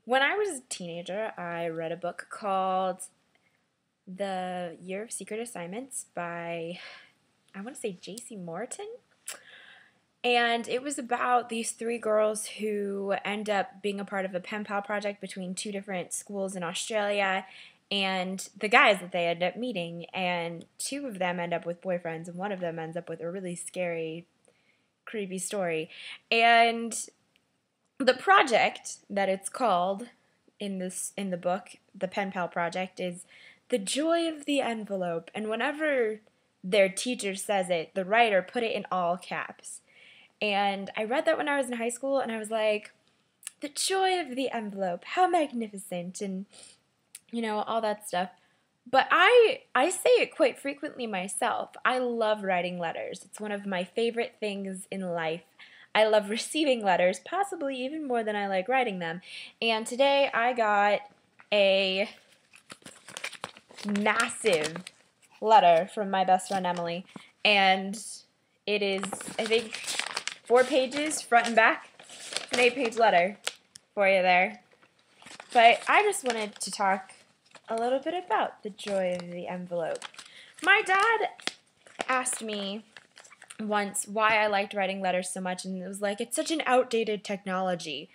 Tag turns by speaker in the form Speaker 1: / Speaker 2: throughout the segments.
Speaker 1: When I was a teenager, I read a book called The Year of Secret Assignments by, I want to say, J.C. Morton. And it was about these three girls who end up being a part of a pen pal project between two different schools in Australia and the guys that they end up meeting. And two of them end up with boyfriends, and one of them ends up with a really scary, creepy story. And the project that it's called in the book, the Pen Pal Project, is the joy of the envelope. And whenever their teacher says it, the writer put it in all caps. And I read that when I was in high school, and I was like, the joy of the envelope, how magnificent, and all that stuff. But I say it quite frequently myself. I love writing letters. It's one of my favorite things in life. I love receiving letters, possibly even more than I like writing them. And today I got a massive letter from my best friend Emily. And it is, I think, 4 pages, front and back. It's an 8-page letter for you there. But I just wanted to talk a little bit about the joy of the envelope. My dad asked me once why I liked writing letters so much, and it was like, it's such an outdated technology.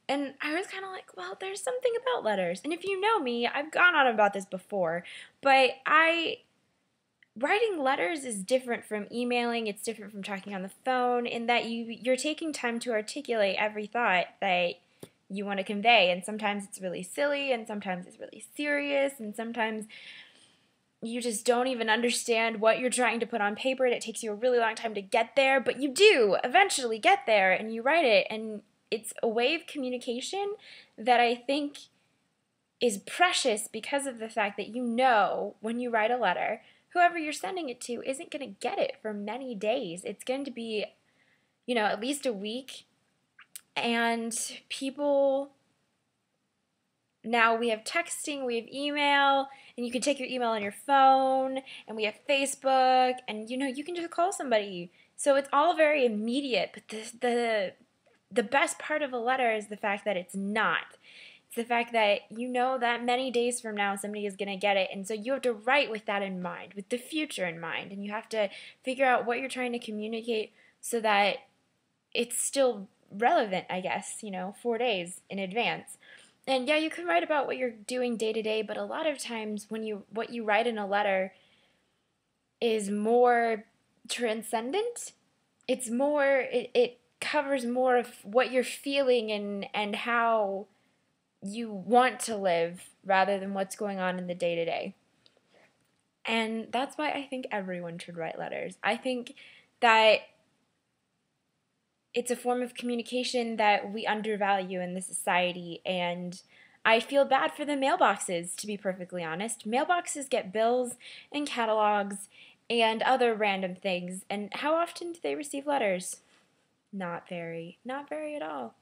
Speaker 1: And I was kind of like, well, there's something about letters. And if you know me, I've gone on about this before, but writing letters is different from emailing. It's different from talking on the phone in that you're taking time to articulate every thought that you want to convey. And sometimes it's really silly, and sometimes it's really serious, and sometimes you just don't even understand what you're trying to put on paper, and it takes you a really long time to get there, but you do eventually get there, and you write it, and it's a way of communication that I think is precious because of the fact that when you write a letter, whoever you're sending it to isn't going to get it for many days. It's going to be, at least a week. And now we have texting, we have email, and you can take your email on your phone, and we have Facebook, and you can just call somebody. So it's all very immediate, but the best part of a letter is the fact that it's not. It's the fact that that many days from now somebody is going to get it, and so you have to write with that in mind, with the future in mind, and you have to figure out what you're trying to communicate so that it's still relevant, I guess, 4 days in advance. And yeah, you can write about what you're doing day to day, but a lot of times what you write in a letter is more transcendent. It covers more of what you're feeling and how you want to live rather than what's going on in the day to day. And that's why I think everyone should write letters. I think that it's a form of communication that we undervalue in the society, and I feel bad for the mailboxes, to be perfectly honest. Mailboxes get bills and catalogs and other random things, and how often do they receive letters? Not very. Not very at all.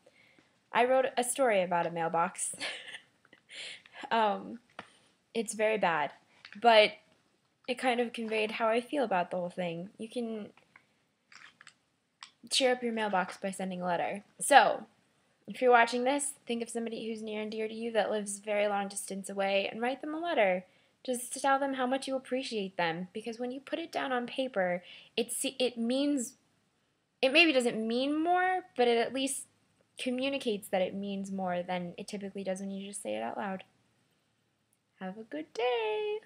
Speaker 1: I wrote a story about a mailbox. It's very bad, but it kind of conveyed how I feel about the whole thing. You can cheer up your mailbox by sending a letter. So, if you're watching this, think of somebody who's near and dear to you that lives very long distance away and write them a letter. Just to tell them how much you appreciate them, because when you put it down on paper, it maybe doesn't mean more, but it at least communicates that it means more than it typically does when you just say it out loud. Have a good day!